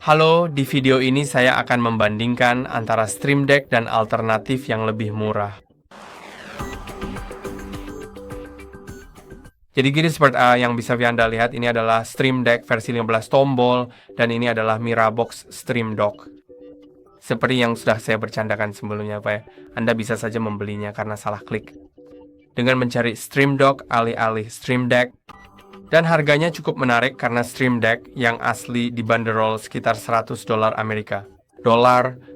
Halo, di video ini saya akan membandingkan antara Stream Deck dan alternatif yang lebih murah. Jadi gini seperti yang bisa Anda lihat, ini adalah Stream Deck versi 15 tombol, dan ini adalah Mirabox Stream Dock. Seperti yang sudah saya bercandakan sebelumnya, Pak ya, Anda bisa saja membelinya karena salah klik. Dengan mencari Stream Dock alih-alih Stream Deck, dan harganya cukup menarik karena Stream Deck yang asli dibanderol sekitar $100 Amerika.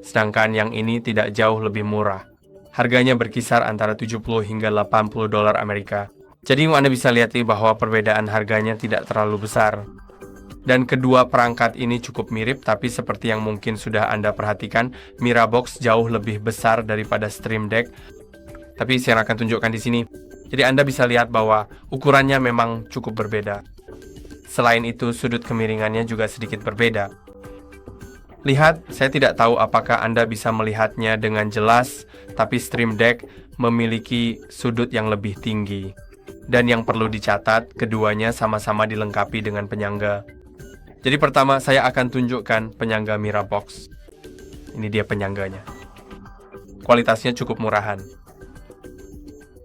Sedangkan yang ini tidak jauh lebih murah. Harganya berkisar antara 70 hingga $80 Amerika. Jadi Anda bisa lihat bahwa perbedaan harganya tidak terlalu besar. Dan kedua perangkat ini cukup mirip, tapi seperti yang mungkin sudah Anda perhatikan, Mirabox jauh lebih besar daripada Stream Deck. Tapi saya akan tunjukkan di sini. Jadi Anda bisa lihat bahwa ukurannya memang cukup berbeda. Selain itu, sudut kemiringannya juga sedikit berbeda. Lihat, saya tidak tahu apakah Anda bisa melihatnya dengan jelas, tapi Stream Deck memiliki sudut yang lebih tinggi. Dan yang perlu dicatat, keduanya sama-sama dilengkapi dengan penyangga. Jadi pertama, saya akan tunjukkan penyangga Mirabox. Ini dia penyangganya. Kualitasnya cukup murahan.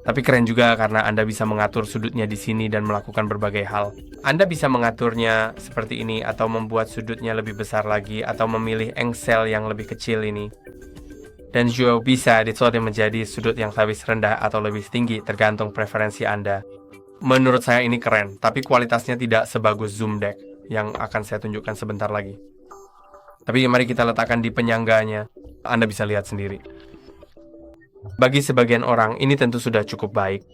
Tapi keren juga karena Anda bisa mengatur sudutnya di sini dan melakukan berbagai hal. Anda bisa mengaturnya seperti ini atau membuat sudutnya lebih besar lagi atau memilih engsel yang lebih kecil ini. Dan juga bisa disolder menjadi sudut yang lebih rendah atau lebih tinggi tergantung preferensi Anda. Menurut saya ini keren, tapi kualitasnya tidak sebagus Zoom Deck yang akan saya tunjukkan sebentar lagi. Tapi mari kita letakkan di penyangganya. Anda bisa lihat sendiri. Bagi sebagian orang, ini tentu sudah cukup baik.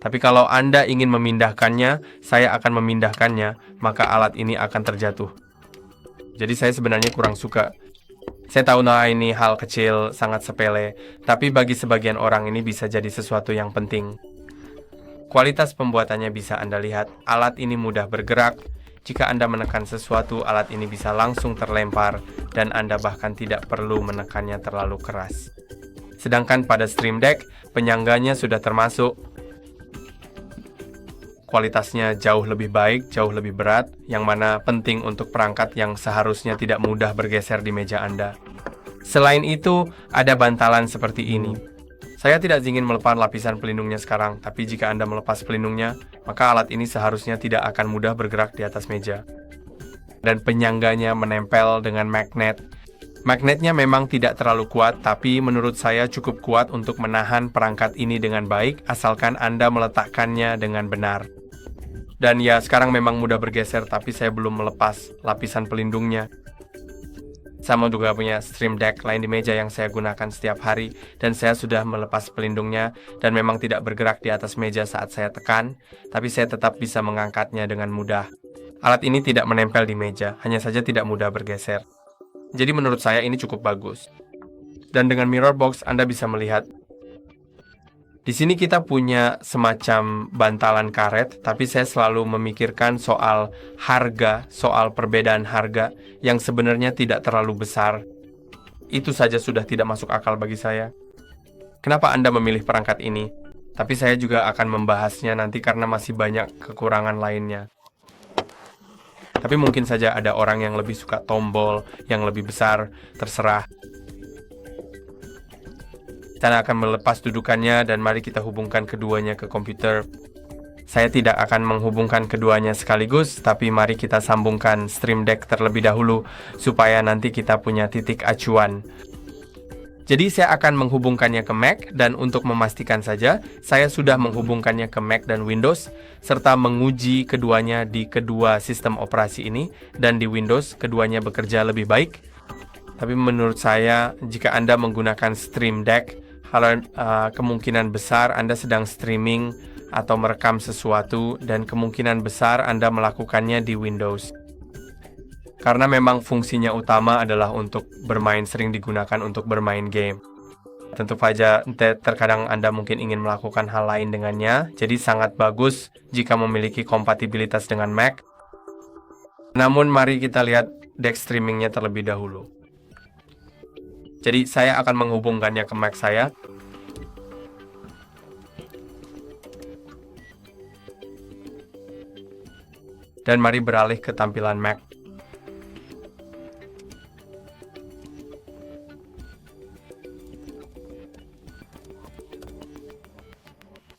Tapi kalau Anda ingin memindahkannya, saya akan memindahkannya, maka alat ini akan terjatuh. Jadi saya sebenarnya kurang suka. Saya tahu ini hal kecil, sangat sepele, tapi bagi sebagian orang ini bisa jadi sesuatu yang penting. Kualitas pembuatannya bisa Anda lihat, alat ini mudah bergerak. Jika Anda menekan sesuatu, alat ini bisa langsung terlempar, dan Anda bahkan tidak perlu menekannya terlalu keras. Sedangkan pada Stream Deck, penyangganya sudah termasuk. Kualitasnya jauh lebih baik, jauh lebih berat, yang mana penting untuk perangkat yang seharusnya tidak mudah bergeser di meja Anda. Selain itu, ada bantalan seperti ini. Saya tidak ingin melepas lapisan pelindungnya sekarang, tapi jika Anda melepas pelindungnya, maka alat ini seharusnya tidak akan mudah bergerak di atas meja. Dan penyangganya menempel dengan magnet. Magnetnya memang tidak terlalu kuat, tapi menurut saya cukup kuat untuk menahan perangkat ini dengan baik, asalkan Anda meletakkannya dengan benar. Dan ya, sekarang memang mudah bergeser, tapi saya belum melepas lapisan pelindungnya. Sama juga punya Stream Deck lain di meja yang saya gunakan setiap hari, dan saya sudah melepas pelindungnya, dan memang tidak bergerak di atas meja saat saya tekan, tapi saya tetap bisa mengangkatnya dengan mudah. Alat ini tidak menempel di meja, hanya saja tidak mudah bergeser. Jadi menurut saya ini cukup bagus. Dan dengan Mirabox Anda bisa melihat. Di sini kita punya semacam bantalan karet, tapi saya selalu memikirkan soal harga, soal perbedaan harga yang sebenarnya tidak terlalu besar. Itu saja sudah tidak masuk akal bagi saya. Kenapa Anda memilih perangkat ini? Tapi saya juga akan membahasnya nanti karena masih banyak kekurangan lainnya. Tapi mungkin saja ada orang yang lebih suka tombol, yang lebih besar, terserah. Saya akan melepas dudukannya dan mari kita hubungkan keduanya ke komputer. Saya tidak akan menghubungkan keduanya sekaligus, tapi mari kita sambungkan Stream Deck terlebih dahulu, supaya nanti kita punya titik acuan. Jadi saya akan menghubungkannya ke Mac, dan untuk memastikan saja, saya sudah menghubungkannya ke Mac dan Windows, serta menguji keduanya di kedua sistem operasi ini, dan di Windows keduanya bekerja lebih baik. Tapi menurut saya, jika Anda menggunakan Stream Deck, kemungkinan besar Anda sedang streaming atau merekam sesuatu, dan kemungkinan besar Anda melakukannya di Windows. Karena memang fungsinya utama adalah untuk bermain, sering digunakan untuk bermain game. Tentu saja terkadang Anda mungkin ingin melakukan hal lain dengannya, jadi sangat bagus jika memiliki kompatibilitas dengan Mac. Namun mari kita lihat deck streamingnya terlebih dahulu. Jadi saya akan menghubungkannya ke Mac saya. Dan mari beralih ke tampilan Mac.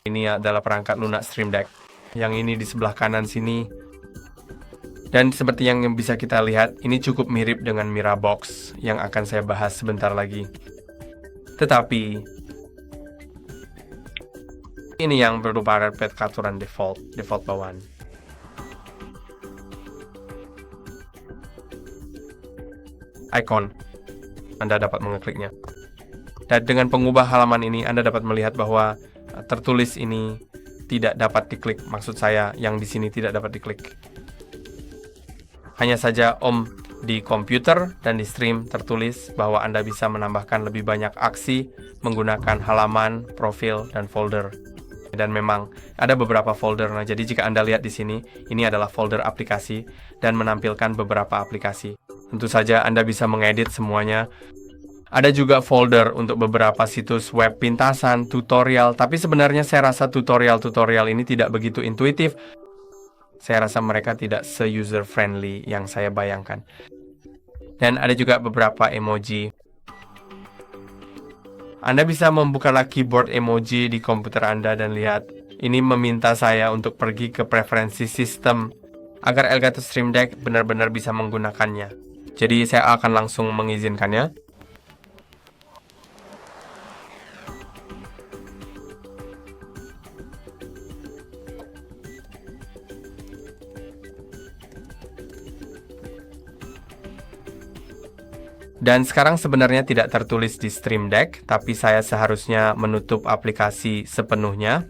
Ini adalah perangkat lunak Stream Deck. Yang ini di sebelah kanan sini. Dan seperti yang bisa kita lihat, ini cukup mirip dengan Mirabox yang akan saya bahas sebentar lagi. Tetapi ini yang berupa Redpad aturan default bawaan. Icon, Anda dapat mengekliknya. Dan dengan pengubah halaman ini, Anda dapat melihat bahwa tertulis ini tidak dapat diklik. Maksud saya, yang di sini tidak dapat diklik. Hanya saja di komputer dan di stream tertulis bahwa Anda bisa menambahkan lebih banyak aksi menggunakan halaman, profil, dan folder. Dan memang ada beberapa folder. Nah, jadi jika Anda lihat di sini, ini adalah folder aplikasi dan menampilkan beberapa aplikasi. Tentu saja Anda bisa mengedit semuanya. Ada juga folder untuk beberapa situs web pintasan, tutorial, tapi sebenarnya saya rasa tutorial-tutorial ini tidak begitu intuitif. Saya rasa mereka tidak se-user friendly yang saya bayangkan. Dan ada juga beberapa emoji. Anda bisa membuka keyboard emoji di komputer Anda dan lihat, ini meminta saya untuk pergi ke preferensi sistem agar Elgato Stream Deck benar-benar bisa menggunakannya. Jadi saya akan langsung mengizinkannya. Dan sekarang sebenarnya tidak tertulis di Stream Deck, tapi saya seharusnya menutup aplikasi sepenuhnya.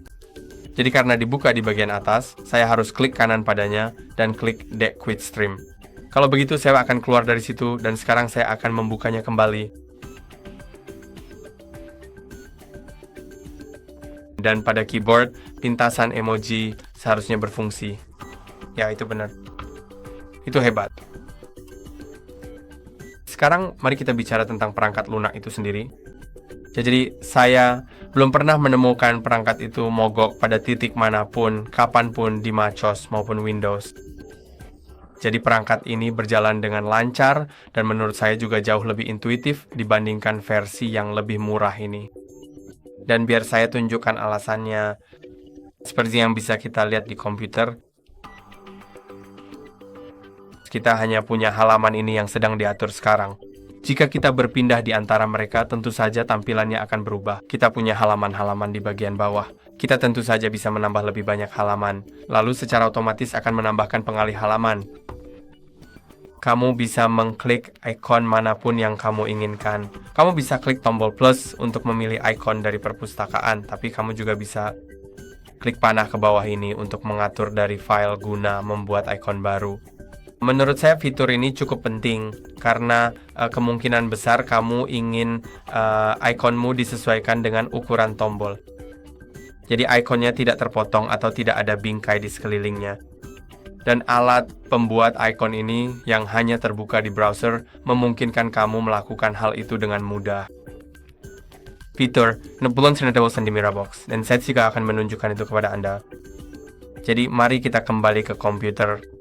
Jadi karena dibuka di bagian atas, saya harus klik kanan padanya dan klik Deck Quit Stream. Kalau begitu saya akan keluar dari situ dan sekarang saya akan membukanya kembali. Dan pada keyboard, pintasan emoji seharusnya berfungsi. Ya, itu benar. Itu hebat. Sekarang mari kita bicara tentang perangkat lunak itu sendiri. Jadi saya belum pernah menemukan perangkat itu mogok pada titik manapun, kapanpun di MacOS maupun Windows. Jadi perangkat ini berjalan dengan lancar dan menurut saya juga jauh lebih intuitif dibandingkan versi yang lebih murah ini. Dan biar saya tunjukkan alasannya, seperti yang bisa kita lihat di komputer, kita hanya punya halaman ini yang sedang diatur sekarang. Jika kita berpindah di antara mereka, tentu saja tampilannya akan berubah. Kita punya halaman-halaman di bagian bawah. Kita tentu saja bisa menambah lebih banyak halaman. Lalu secara otomatis akan menambahkan pengalih halaman. Kamu bisa mengklik ikon manapun yang kamu inginkan. Kamu bisa klik tombol plus untuk memilih ikon dari perpustakaan, tapi kamu juga bisa klik panah ke bawah ini untuk mengatur dari file guna membuat ikon baru. Menurut saya fitur ini cukup penting karena kemungkinan besar kamu ingin ikonmu disesuaikan dengan ukuran tombol. Jadi ikonnya tidak terpotong atau tidak ada bingkai di sekelilingnya. Dan alat pembuat ikon ini yang hanya terbuka di browser memungkinkan kamu melakukan hal itu dengan mudah. Fitur belum terdapat di Mirabox dan saya juga akan menunjukkan itu kepada Anda. Jadi mari kita kembali ke komputer.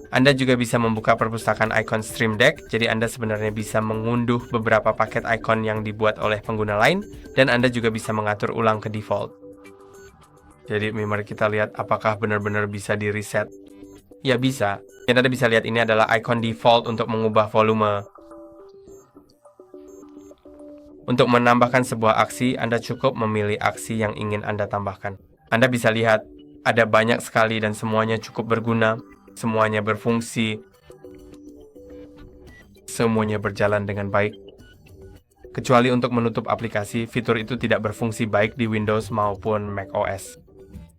Anda juga bisa membuka perpustakaan ikon Stream Deck, jadi Anda sebenarnya bisa mengunduh beberapa paket ikon yang dibuat oleh pengguna lain, dan Anda juga bisa mengatur ulang ke default. Jadi mari kita lihat apakah benar-benar bisa di-reset. Ya bisa. Dan Anda bisa lihat ini adalah ikon default untuk mengubah volume. Untuk menambahkan sebuah aksi, Anda cukup memilih aksi yang ingin Anda tambahkan. Anda bisa lihat, ada banyak sekali dan semuanya cukup berguna. Semuanya berfungsi, semuanya berjalan dengan baik. Kecuali untuk menutup aplikasi, fitur itu tidak berfungsi baik di Windows maupun macOS.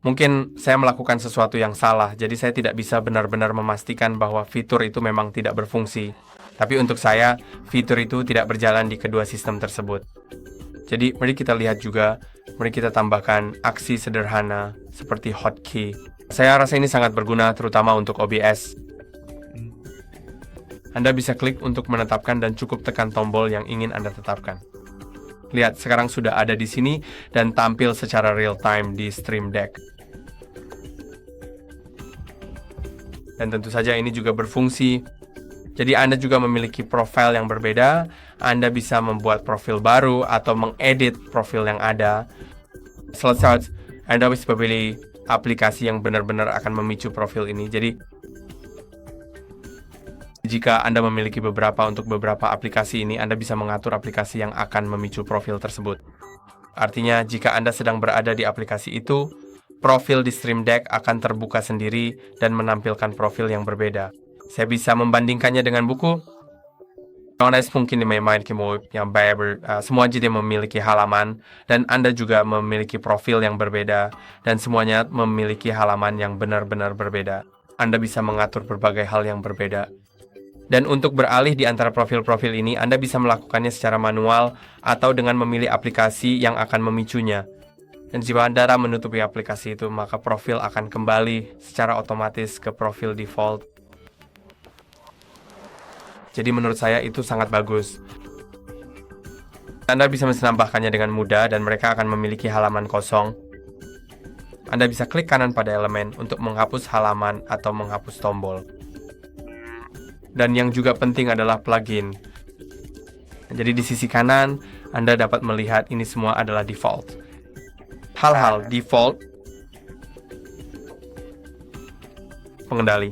Mungkin saya melakukan sesuatu yang salah, jadi saya tidak bisa benar-benar memastikan bahwa fitur itu memang tidak berfungsi. Tapi untuk saya, fitur itu tidak berjalan di kedua sistem tersebut. Jadi mari kita lihat juga, mari kita tambahkan aksi sederhana seperti hotkey. Saya rasa ini sangat berguna terutama untuk OBS. Anda bisa klik untuk menetapkan dan cukup tekan tombol yang ingin Anda tetapkan. Lihat, sekarang sudah ada di sini dan tampil secara real time di Stream Deck. Dan tentu saja ini juga berfungsi. Jadi Anda juga memiliki profil yang berbeda. Anda bisa membuat profil baru atau mengedit profil yang ada. Setelah Anda bisa memilih aplikasi yang benar-benar akan memicu profil ini. Jadi, jika Anda memiliki untuk beberapa aplikasi ini, Anda bisa mengatur aplikasi yang akan memicu profil tersebut. Artinya, jika Anda sedang berada di aplikasi itu, profil di Stream Deck akan terbuka sendiri dan menampilkan profil yang berbeda. Saya bisa membandingkannya dengan buku. Mungkin may yang semua jadi memiliki halaman, dan Anda juga memiliki profil yang berbeda, dan semuanya memiliki halaman yang benar-benar berbeda. Anda bisa mengatur berbagai hal yang berbeda. Dan untuk beralih di antara profil-profil ini, Anda bisa melakukannya secara manual atau dengan memilih aplikasi yang akan memicunya. Dan jika Anda menutupi aplikasi itu, maka profil akan kembali secara otomatis ke profil default. Jadi menurut saya itu sangat bagus. Anda bisa menambahkannya dengan mudah dan mereka akan memiliki halaman kosong. Anda bisa klik kanan pada elemen untuk menghapus halaman atau menghapus tombol. Dan yang juga penting adalah plugin. Jadi di sisi kanan, Anda dapat melihat ini semua adalah default. Hal-hal default. Pengendali.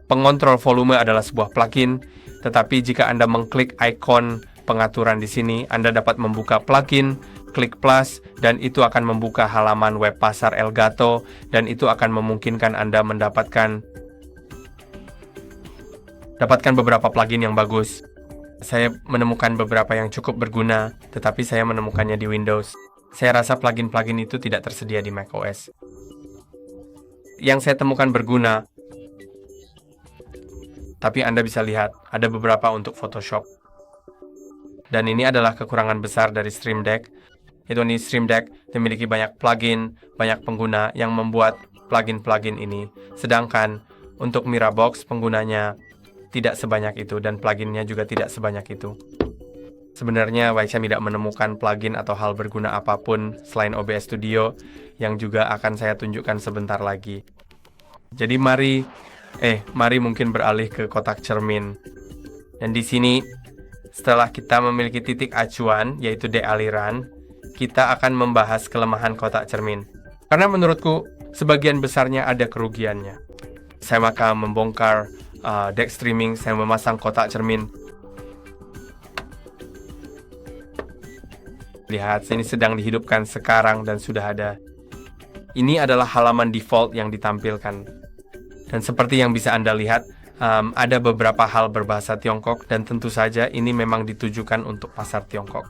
Pengontrol volume adalah sebuah plugin, tetapi jika Anda mengklik ikon pengaturan di sini, Anda dapat membuka plugin, klik plus, dan itu akan membuka halaman web pasar Elgato, dan itu akan memungkinkan Anda mendapatkan beberapa plugin yang bagus. Saya menemukan beberapa yang cukup berguna, tetapi saya menemukannya di Windows. Saya rasa plugin-plugin itu tidak tersedia di macOS. Yang saya temukan berguna, tapi Anda bisa lihat, ada beberapa untuk Photoshop. Dan ini adalah kekurangan besar dari Stream Deck. Stream Deck memiliki banyak plugin, banyak pengguna yang membuat plugin-plugin ini. Sedangkan untuk Mirabox penggunanya tidak sebanyak itu dan pluginnya juga tidak sebanyak itu. Sebenarnya Waisha tidak menemukan plugin atau hal berguna apapun selain OBS Studio yang juga akan saya tunjukkan sebentar lagi. Jadi mari mungkin beralih ke kotak cermin. Dan di sini setelah kita memiliki titik acuan yaitu dealiran, kita akan membahas kelemahan kotak cermin. Karena menurutku sebagian besarnya ada kerugiannya. Saya maka membongkar deck streaming, saya memasang kotak cermin. Lihat, ini sedang dihidupkan sekarang dan sudah ada. Ini adalah halaman default yang ditampilkan. Dan seperti yang bisa Anda lihat, ada beberapa hal berbahasa Tiongkok dan tentu saja ini memang ditujukan untuk pasar Tiongkok.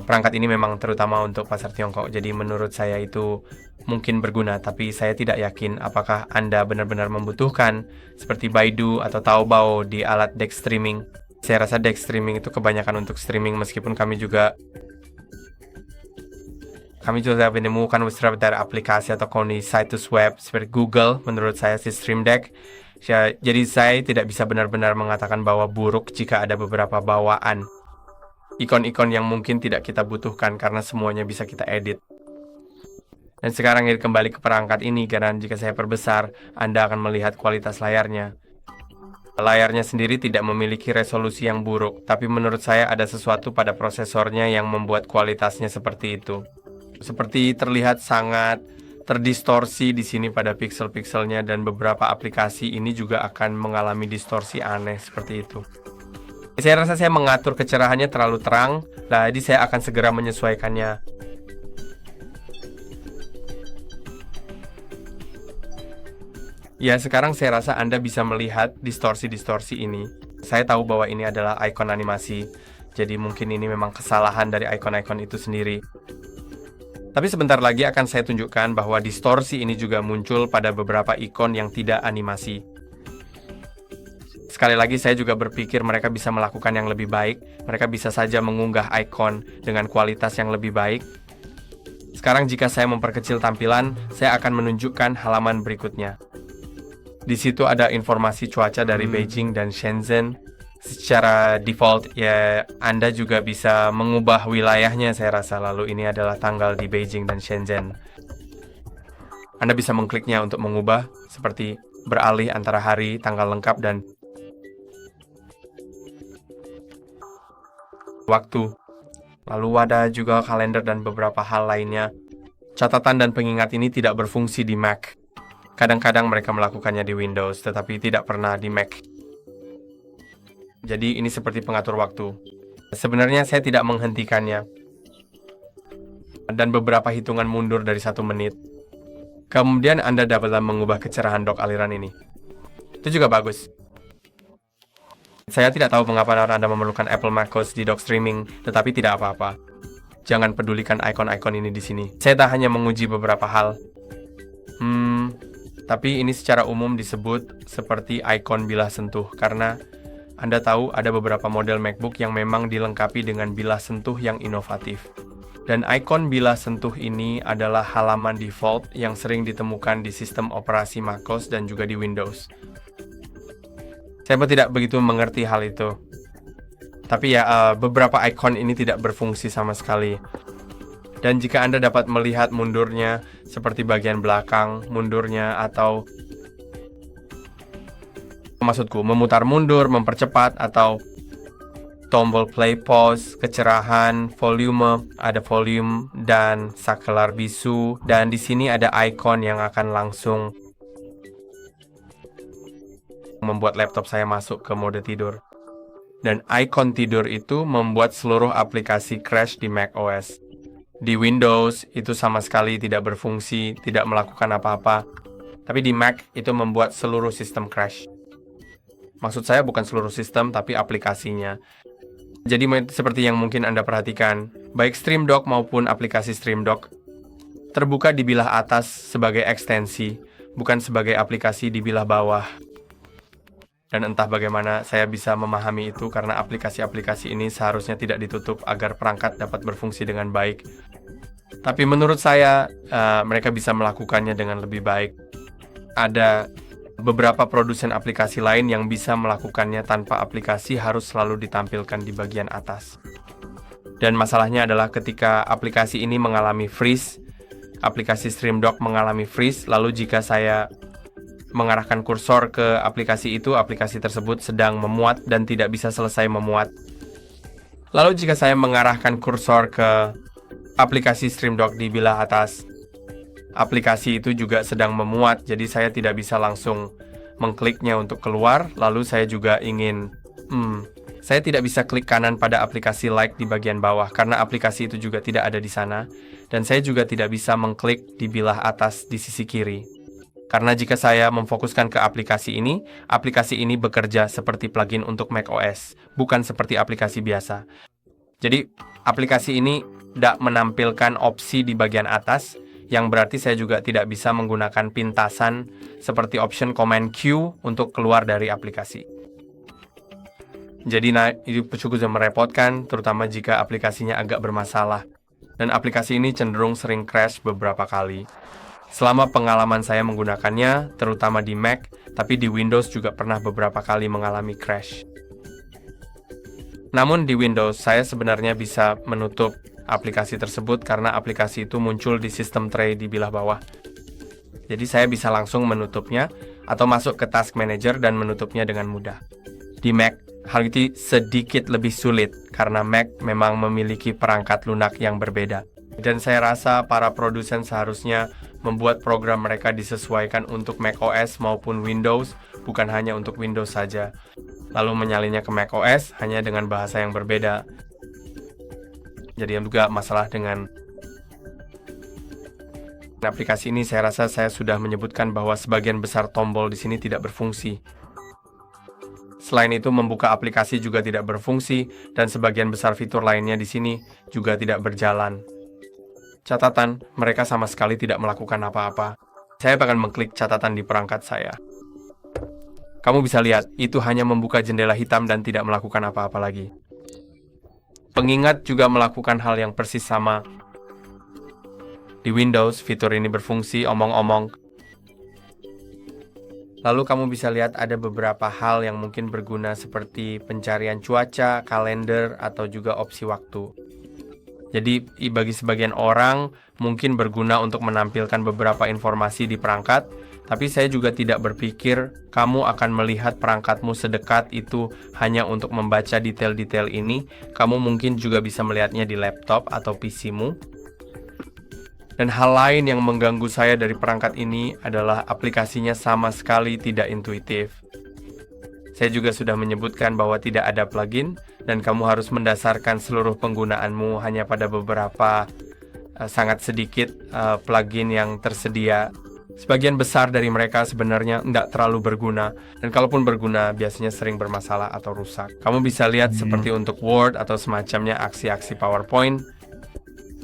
Perangkat ini memang terutama untuk pasar Tiongkok, jadi menurut saya itu mungkin berguna, tapi saya tidak yakin apakah Anda benar-benar membutuhkan seperti Baidu atau Taobao di alat deck streaming. Saya rasa deck streaming itu kebanyakan untuk streaming, meskipun kami juga menemukan beberapa aplikasi atau di situs web seperti Google, menurut saya si Stream Deck. Jadi saya tidak bisa benar-benar mengatakan bahwa buruk jika ada beberapa bawaan ikon-ikon yang mungkin tidak kita butuhkan karena semuanya bisa kita edit. Dan sekarang kembali ke perangkat ini, karena jika saya perbesar, Anda akan melihat kualitas layarnya. Layarnya sendiri tidak memiliki resolusi yang buruk, tapi menurut saya ada sesuatu pada prosesornya yang membuat kualitasnya seperti itu. Seperti terlihat sangat terdistorsi di sini pada pixel-pixelnya, dan beberapa aplikasi ini juga akan mengalami distorsi aneh seperti itu. Saya rasa saya mengatur kecerahannya terlalu terang, jadi saya akan segera menyesuaikannya. Ya, sekarang saya rasa Anda bisa melihat distorsi-distorsi ini. Saya tahu bahwa ini adalah ikon animasi, jadi mungkin ini memang kesalahan dari ikon-ikon itu sendiri. Tapi sebentar lagi akan saya tunjukkan bahwa distorsi ini juga muncul pada beberapa ikon yang tidak animasi. Sekali lagi saya juga berpikir mereka bisa melakukan yang lebih baik. Mereka bisa saja mengunggah ikon dengan kualitas yang lebih baik. Sekarang jika saya memperkecil tampilan, saya akan menunjukkan halaman berikutnya. Di situ ada informasi cuaca dari Beijing dan Shenzhen. Secara default, ya Anda juga bisa mengubah wilayahnya, saya rasa. Lalu ini adalah tanggal di Beijing dan Shenzhen. Anda bisa mengkliknya untuk mengubah, seperti beralih antara hari, tanggal lengkap, dan waktu. Lalu ada juga kalender dan beberapa hal lainnya. Catatan dan pengingat ini tidak berfungsi di Mac. Kadang-kadang mereka melakukannya di Windows, tetapi tidak pernah di Mac. Jadi ini seperti pengatur waktu. Sebenarnya saya tidak menghentikannya. Dan beberapa hitungan mundur dari 1 menit. Kemudian Anda dapat mengubah kecerahan dock aliran ini. Itu juga bagus. Saya tidak tahu mengapa Anda memerlukan Apple macOS di dock streaming, tetapi tidak apa-apa. Jangan pedulikan ikon-ikon ini di sini. Saya tak hanya menguji beberapa hal. Tapi ini secara umum disebut seperti ikon bilah sentuh, karena Anda tahu ada beberapa model MacBook yang memang dilengkapi dengan bilah sentuh yang inovatif. Dan ikon bilah sentuh ini adalah halaman default yang sering ditemukan di sistem operasi macOS dan juga di Windows. Saya tidak begitu mengerti hal itu. Tapi ya, beberapa ikon ini tidak berfungsi sama sekali. Dan jika Anda dapat melihat mundurnya, seperti bagian belakang, mundurnya, atau maksudku, memutar mundur, mempercepat, atau tombol play pause, kecerahan, volume, ada volume dan sakelar bisu, dan di sini ada icon yang akan langsung membuat laptop saya masuk ke mode tidur. Dan icon tidur itu membuat seluruh aplikasi crash di macOS. Di Windows itu sama sekali tidak berfungsi, tidak melakukan apa-apa. Tapi di Mac itu membuat seluruh sistem crash. Maksud saya bukan seluruh sistem, tapi aplikasinya. Jadi seperti yang mungkin Anda perhatikan, baik Stream Dock maupun aplikasi Stream Dock terbuka di bilah atas sebagai ekstensi, bukan sebagai aplikasi di bilah bawah. Dan entah bagaimana saya bisa memahami itu karena aplikasi-aplikasi ini seharusnya tidak ditutup agar perangkat dapat berfungsi dengan baik. Tapi menurut saya, mereka bisa melakukannya dengan lebih baik. Ada beberapa produsen aplikasi lain yang bisa melakukannya tanpa aplikasi harus selalu ditampilkan di bagian atas. Dan masalahnya adalah ketika aplikasi ini mengalami freeze, aplikasi Stream Dock mengalami freeze, lalu jika saya mengarahkan kursor ke aplikasi itu, aplikasi tersebut sedang memuat dan tidak bisa selesai memuat. Lalu jika saya mengarahkan kursor ke aplikasi Stream Dock di bilah atas, aplikasi itu juga sedang memuat, jadi saya tidak bisa langsung mengkliknya untuk keluar. Lalu saya juga ingin, saya tidak bisa klik kanan pada aplikasi like di bagian bawah, karena aplikasi itu juga tidak ada di sana. Dan saya juga tidak bisa mengklik di bilah atas di sisi kiri. Karena jika saya memfokuskan ke aplikasi ini bekerja seperti plugin untuk macOS, bukan seperti aplikasi biasa. Jadi, aplikasi ini tidak menampilkan opsi di bagian atas, yang berarti saya juga tidak bisa menggunakan pintasan seperti option Command Q untuk keluar dari aplikasi. Jadi itu cukup merepotkan, terutama jika aplikasinya agak bermasalah. Dan aplikasi ini cenderung sering crash beberapa kali. Selama pengalaman saya menggunakannya, terutama di Mac, tapi di Windows juga pernah beberapa kali mengalami crash. Namun di Windows, saya sebenarnya bisa menutup aplikasi tersebut karena aplikasi itu muncul di sistem tray di bilah bawah. Jadi saya bisa langsung menutupnya atau masuk ke Task Manager dan menutupnya dengan mudah. Di Mac, hal itu sedikit lebih sulit karena Mac memang memiliki perangkat lunak yang berbeda. Dan saya rasa para produsen seharusnya membuat program mereka disesuaikan untuk macOS maupun Windows, bukan hanya untuk Windows saja. Lalu menyalinnya ke macOS hanya dengan bahasa yang berbeda. Jadi juga masalah dengan aplikasi ini, saya rasa saya sudah menyebutkan bahwa sebagian besar tombol di sini tidak berfungsi. Selain itu, membuka aplikasi juga tidak berfungsi, dan sebagian besar fitur lainnya di sini juga tidak berjalan. Catatan, mereka sama sekali tidak melakukan apa-apa. Saya akan mengklik catatan di perangkat saya. Kamu bisa lihat, itu hanya membuka jendela hitam dan tidak melakukan apa-apa lagi. Pengingat juga melakukan hal yang persis sama. Di Windows, fitur ini berfungsi omong-omong. Lalu kamu bisa lihat ada beberapa hal yang mungkin berguna seperti pencarian cuaca, kalender, atau juga opsi waktu. Jadi bagi sebagian orang mungkin berguna untuk menampilkan beberapa informasi di perangkat, tapi saya juga tidak berpikir kamu akan melihat perangkatmu sedekat itu hanya untuk membaca detail-detail ini. Kamu mungkin juga bisa melihatnya di laptop atau PC-mu. Dan hal lain yang mengganggu saya dari perangkat ini adalah aplikasinya sama sekali tidak intuitif. Saya juga sudah menyebutkan bahwa tidak ada plugin dan kamu harus mendasarkan seluruh penggunaanmu hanya pada beberapa sangat sedikit plugin yang tersedia. Sebagian besar dari mereka sebenarnya tidak terlalu berguna, dan kalaupun berguna biasanya sering bermasalah atau rusak. Kamu bisa lihat seperti untuk Word atau semacamnya aksi-aksi PowerPoint.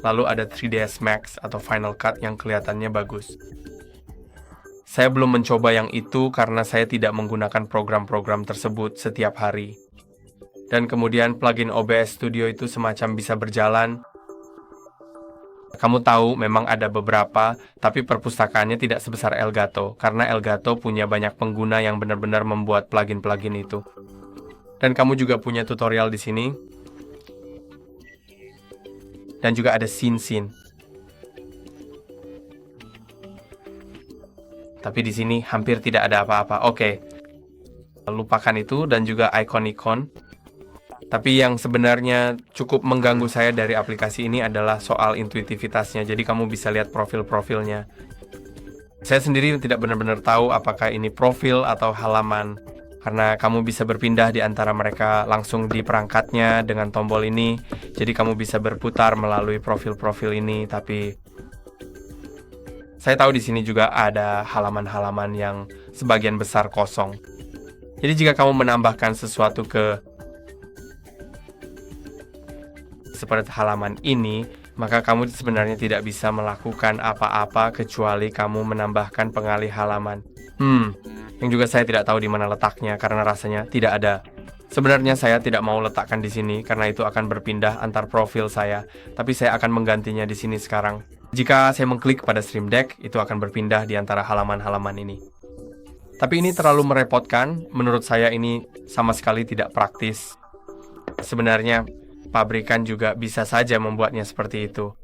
Lalu ada 3ds Max atau Final Cut yang kelihatannya bagus. Saya belum mencoba yang itu karena saya tidak menggunakan program-program tersebut setiap hari. Dan kemudian plugin OBS Studio itu semacam bisa berjalan. Kamu tahu memang ada beberapa, tapi perpustakaannya tidak sebesar Elgato, karena Elgato punya banyak pengguna yang benar-benar membuat plugin-plugin itu. Dan kamu juga punya tutorial di sini. Dan juga ada scene. Tapi di sini hampir tidak ada apa-apa. Oke. Lupakan itu dan juga ikon-ikon. Tapi yang sebenarnya cukup mengganggu saya dari aplikasi ini adalah soal intuitivitasnya. Jadi kamu bisa lihat profil-profilnya. Saya sendiri tidak benar-benar tahu apakah ini profil atau halaman. Karena kamu bisa berpindah di antara mereka langsung di perangkatnya dengan tombol ini. Jadi kamu bisa berputar melalui profil-profil ini. Tapi saya tahu di sini juga ada halaman-halaman yang sebagian besar kosong. Jadi jika kamu menambahkan sesuatu ke seperti halaman ini, maka kamu sebenarnya tidak bisa melakukan apa-apa kecuali kamu menambahkan pengalih halaman. Yang juga saya tidak tahu di mana letaknya karena rasanya tidak ada. Sebenarnya saya tidak mau letakkan di sini karena itu akan berpindah antar profil saya, tapi saya akan menggantinya di sini sekarang. Jika saya mengklik pada Stream Deck, itu akan berpindah di antara halaman-halaman ini. Tapi ini terlalu merepotkan, menurut saya ini sama sekali tidak praktis. Sebenarnya, pabrikan juga bisa saja membuatnya seperti itu.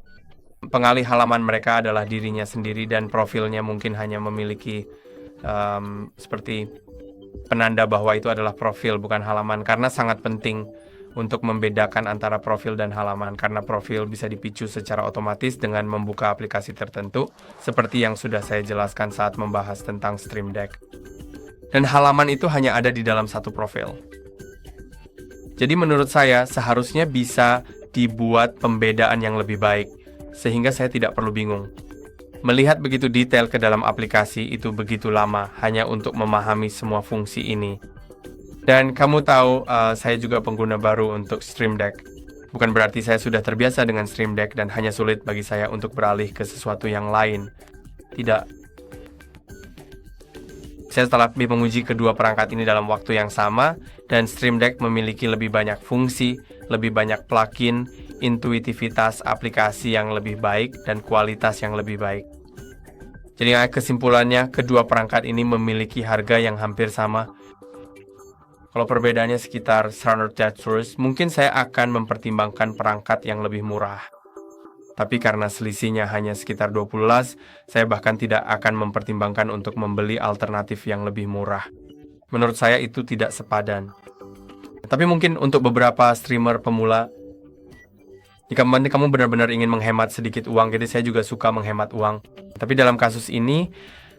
Pengalih halaman mereka adalah dirinya sendiri dan profilnya mungkin hanya memiliki seperti penanda bahwa itu adalah profil bukan halaman, karena sangat penting untuk membedakan antara profil dan halaman, karena profil bisa dipicu secara otomatis dengan membuka aplikasi tertentu, seperti yang sudah saya jelaskan saat membahas tentang Stream Deck. Dan halaman itu hanya ada di dalam satu profil. Jadi menurut saya seharusnya bisa dibuat pembedaan yang lebih baik, sehingga saya tidak perlu bingung. Melihat begitu detail ke dalam aplikasi itu begitu lama hanya untuk memahami semua fungsi ini. Dan kamu tahu, saya juga pengguna baru untuk Stream Deck. Bukan berarti saya sudah terbiasa dengan Stream Deck dan hanya sulit bagi saya untuk beralih ke sesuatu yang lain. Tidak. Saya telah menguji kedua perangkat ini dalam waktu yang sama, dan Stream Deck memiliki lebih banyak fungsi, lebih banyak plugin, intuitivitas aplikasi yang lebih baik, dan kualitas yang lebih baik. Jadi kesimpulannya, kedua perangkat ini memiliki harga yang hampir sama. Kalau perbedaannya sekitar $100, mungkin saya akan mempertimbangkan perangkat yang lebih murah. Tapi karena selisihnya hanya sekitar $20, saya bahkan tidak akan mempertimbangkan untuk membeli alternatif yang lebih murah. Menurut saya itu tidak sepadan. Tapi mungkin untuk beberapa streamer pemula, jika kamu benar-benar ingin menghemat sedikit uang, jadi saya juga suka menghemat uang. Tapi dalam kasus ini,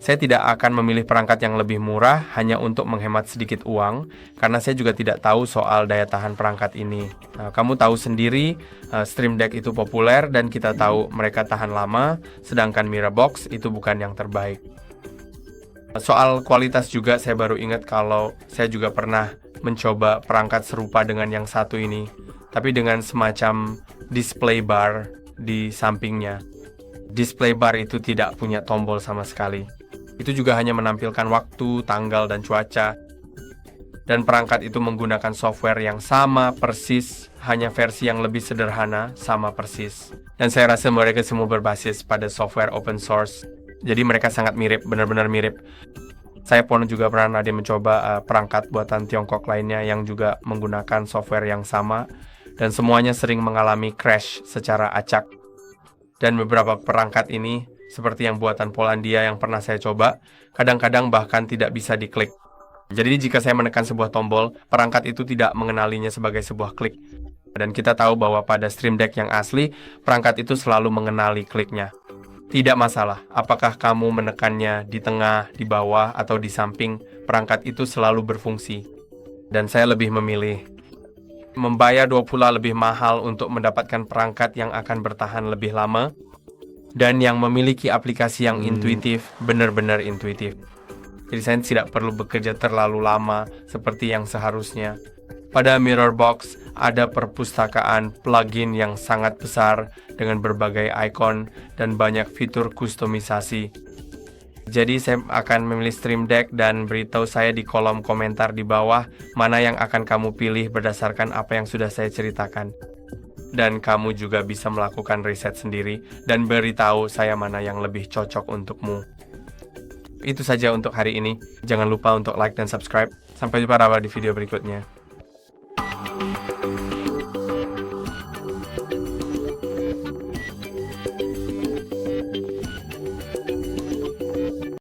saya tidak akan memilih perangkat yang lebih murah hanya untuk menghemat sedikit uang, karena saya juga tidak tahu soal daya tahan perangkat ini. Kamu tahu sendiri, Stream Deck itu populer dan kita tahu mereka tahan lama, sedangkan Mirabox itu bukan yang terbaik. Soal kualitas juga saya baru ingat kalau saya juga pernah mencoba perangkat serupa dengan yang satu ini, tapi dengan semacam display bar di sampingnya. Display bar itu tidak punya tombol sama sekali. Itu juga hanya menampilkan waktu, tanggal, dan cuaca. Dan perangkat itu menggunakan software yang sama persis, hanya versi yang lebih sederhana, sama persis. Dan saya rasa mereka semua berbasis pada software open source. Jadi mereka sangat mirip, benar-benar mirip. Saya pun juga pernah mencoba perangkat buatan Tiongkok lainnya yang juga menggunakan software yang sama. Dan semuanya sering mengalami crash secara acak. Dan beberapa perangkat ini, seperti yang buatan Polandia yang pernah saya coba, kadang-kadang bahkan tidak bisa diklik. Jadi jika saya menekan sebuah tombol, perangkat itu tidak mengenalinya sebagai sebuah klik. Dan kita tahu bahwa pada Stream Deck yang asli, perangkat itu selalu mengenali kliknya. Tidak masalah apakah kamu menekannya di tengah, di bawah, atau di samping, perangkat itu selalu berfungsi. Dan saya lebih memilih membayar $20 lebih mahal untuk mendapatkan perangkat yang akan bertahan lebih lama dan yang memiliki aplikasi yang intuitif, benar-benar intuitif. Jadi saya tidak perlu bekerja terlalu lama seperti yang seharusnya. Pada Mirrorbox ada perpustakaan plugin yang sangat besar dengan berbagai icon dan banyak fitur kustomisasi. Jadi saya akan memilih Stream Deck dan beritahu saya di kolom komentar di bawah mana yang akan kamu pilih berdasarkan apa yang sudah saya ceritakan. Dan kamu juga bisa melakukan riset sendiri dan beritahu saya mana yang lebih cocok untukmu. Itu saja untuk hari ini. Jangan lupa untuk like dan subscribe. Sampai jumpa di video berikutnya.